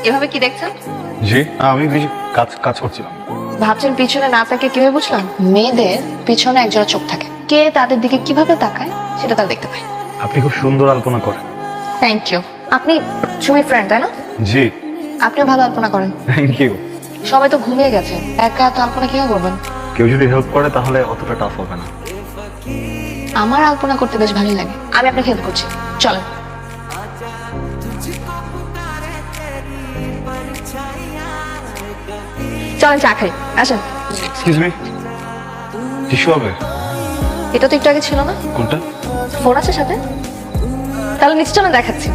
এভাবে কি দেখছেন? জি আমি কাজ কাজ করছিলাম। ভাবছেন পিছনে না তাকে কিভাবে বুঝলাম? মেয়েদের পিছনে একজোড়া চোখ থাকে, কে তাদের দিকে কিভাবে তাকায় সেটা তারা দেখতে পায়। আপনি খুব সুন্দর আলপনা করেন। Thank you. আপনি সুমির ফ্রেন্ড তাই না? জি আপনিও ভালো আলপনা করেন। Thank you. সবাই তো ঘুমিয়ে গেছে, একা এত আলপনা কিভাবে করবেন? কেউ যদি হেল্প করে তাহলে অতটা টাফ হবে না। আমার আলপনা করতে বেশ ভালোই লাগে, আমি আপনাকে হেল্প করছি, চলেন। চলেন চা খাই, আসেন। এক্সকিউজ মি, টিস্যু হবে? এটা তো একটু আগে ছিল না। কোনটা? ফোন আছে সাথে? তাহলে নিচে চলেন, দেখাচ্ছি।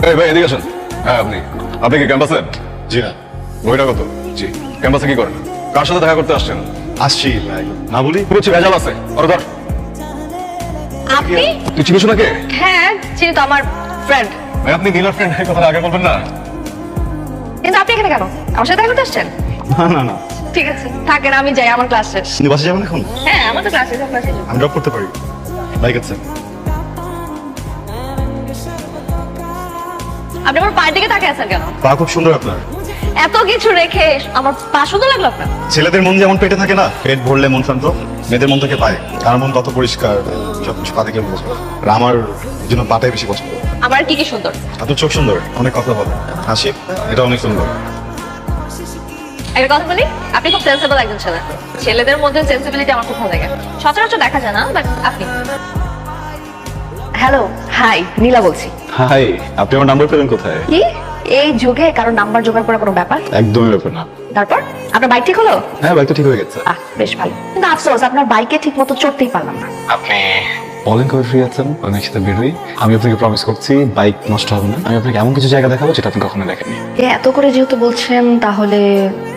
এই ভাই এদিকে আসেন। হ্যাঁ আপনি কি ক্যাম্পাসে? জি না। বইটা কত? জি। ক্যাম্পাসে কি করেন? কার সাথে দেখা করতে আসছেন? আসছি ভাই। না বলি? বুঝছি ভেজাল আছে। ওরা ধর। আপনি? তুই চিনিস নাকি? হ্যাঁ চিনি তো, আমার ফ্রেন্ড। ভাই আপনি নীলার ফ্রেন্ড, এই কথা আগে বলবেন না। কিন্তু আপনি এখানে কেন? আমার সাথে দেখা করতে আসছেন? না না না। ঠিক আছে থাকেন, আমি যাই, আমার ক্লাস শেষ। আপনি বাসে যাবেন এখন? হ্যাঁ আমার তো ক্লাস শেষ, ক্লাস শেষ। আমি ড্রপ করতে পারি। বাইক আছে? আপনি আমার পায়ের দিকে তাকিয়ে আছেন কেন? পা খুব সুন্দর আপনার। এত কিছু রেখে আমার পা সুন্দর লাগলো আপনার? ছেলেদের মন যেমন পেটে থাকে না, পেট ভরলে মন শান্ত, মেয়েদের মন থেকে পায়। আমার মন কত পরিষ্কার, সবকিছু পা থেকে বুঝবো। আর আমার জন্য পাটাই বেশি পছন্দ। আমার কি কি সুন্দর? আপনার চোখ সুন্দর, অনেক কথা বলে, হাসি, এটা অনেক সুন্দর। একটা কথা বলি, আপনি খুব সেন্সিবল একজন ছেলে। ছেলেদের মধ্যে সেন্সিবিলিটি আমার খুব ভালো লাগে, সচরাচর দেখা যায় না, বাট আপনি। হ্যালো, হাই, নীলা বলছি। হাই, আপনি আমার নাম্বার পেলেন কোথায়? কি এই যুগে কারো নাম্বার জোগাড় করা কোনো ব্যাপার? একদমই ব্যাপার না। তারপর আপনার বাইক ঠিক হলো? হ্যাঁ, বাইক তো ঠিক হয়ে গেছে। বেশ ভালো, কিন্তু আফসোস আপনার বাইকে ঠিক মতো চড়তেই পারলাম না। আপনি বলেন কবে ফ্রি আছেন, অনেক সাথে বেরোই। আমি আপনাকে প্রমিস করছি বাইক নষ্ট হবে না। আমি আপনাকে এমন কিছু জায়গা দেখাবো যেটা আপনি কখনো দেখেননি। এত করে যেহেতু বলছেন, তাহলে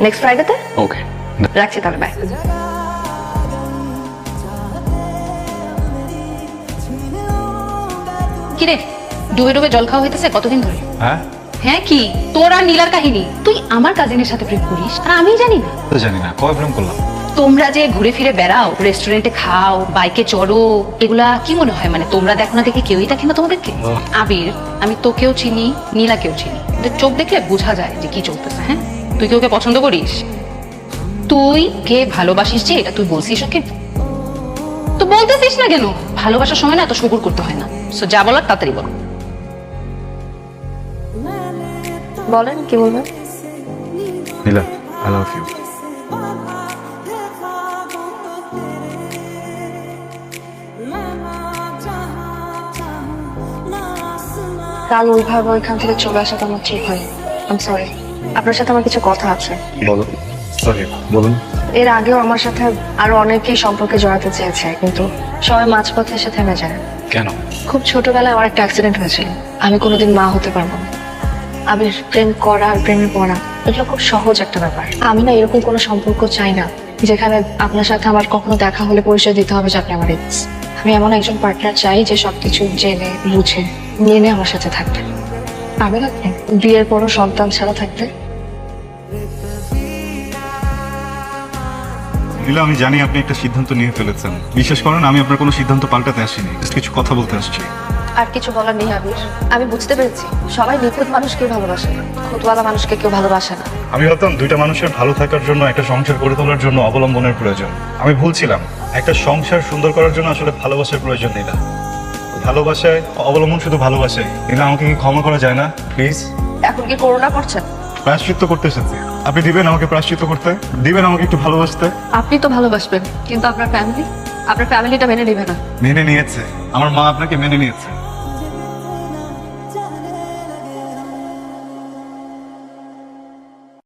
নেক্সট ফ্রাইডেতে ওকে, রাখছি তাহলে, বাই। কিরে ডুবে ডুবে জল খাওয়া হইতেছে কতদিন ধরে? হ্যাঁ হ্যাঁ কি তোর আর নীলার কাহিনী? তুই আমার কাজিনের সাথে প্রেম করিস আর আমি জানি না? তো জানি না, কবে প্রেম করলাম? তোমরা যে ঘুরে ফিরে বেড়াও, রেস্টুরেন্টে খাও, বাইকে চড়ো, এগুলা কি মনে হয় মানে তোমরা দেখো না দেখে কেউই দেখে না তোমাদেরকে? আবির, আমি তোকেও চিনি, নীলাকেও চিনি, তোদের চোখ দেখলে বোঝা যায় যে কি চলতেছে। হ্যাঁ, তুই কি ওকে পছন্দ করিস? তুই কে ভালোবাসিস যে এটা তুই বলছিস ওকে? তো বলতেছিস না কেন? ভালোবাসার সময় না এত সবুর করতে হয় না। সো যা বলার তাড়াতাড়ি বল। বলেন কি বলবেন? নীলা, আই লাভ ইউ। কাল ওইভাবে ওইখান থেকে চলে আসাটা আমার ঠিক হয়। আই এম সরি, আপনার সাথে আমার কিছু কথা আছে। বলো। সরি, বলুন। এর আগেও আমার সাথে আরো অনেকেই সম্পর্কে জড়াতে চেয়েছে, কিন্তু সবাই মাঝপথে এসে থেমে যায়। কেন? খুব ছোটবেলায় আমার একটা অ্যাক্সিডেন্ট হয়েছিল, আমি কোনোদিন মা হতে পারবো না। আমি প্রেম করা আর প্রেমে পড়া এগুলো খুব সহজ একটা ব্যাপার। আমি না এরকম কোনো সম্পর্ক চাই না যেখানে আপনার সাথে আমার কখনো দেখা হলে পরিচয় দিতে হবে যে আপনি আমার এক্স। আমি এমন একজন পার্টনার চাই যে সবকিছু জেনে বুঝে মেনে আমার সাথে থাকবে। পাবেন আপনি বিয়ের পরও সন্তান ছাড়া থাকতে? নীলা, আমি জানি আপনি একটা সিদ্ধান্ত নিয়ে ফেলেছেন। বিশ্বাস করেন, আমি আপনার কোনো সিদ্ধান্ত পাল্টাতে আসিনি, কিছু কথা বলতে আসছি। আর কিছু বলার নেই আবির, আমি বুঝতে পেরেছি সবাই নিখুঁত মানুষকে ভালোবাসে না, খুঁতওয়ালা মানুষকে কেউ ভালোবাসে না। আমি ভাবতাম দুইটা মানুষের ভালো থাকার জন্য, একটা সংসার গড়ে তোলার জন্য অবলম্বনের প্রয়োজন। আমি ভুল ছিলাম। একটা সংসার সুন্দর করার জন্য আসলে ভালোবাসার প্রয়োজন নেই। না, ভালোবাসায় অবলম্বন শুধু ভালোবাসায়। নীলা, আমাকে কি ক্ষমা করা যায় না প্লিজ? এখন কি করুণা করছেন? প্রায়শ্চিত্ত করতে এসেছি। আপনি দিবেন আমাকে প্রায়শ্চিত্ত করতে? দিবেন আমাকে একটু ভালোবাসতে? আপনি তো ভালোবাসবেন, কিন্তু আপনার ফ্যামিলিটা মেনে নেবে না। মেনে নিয়েছে, আমার মা আপনাকে মেনে নিয়েছে।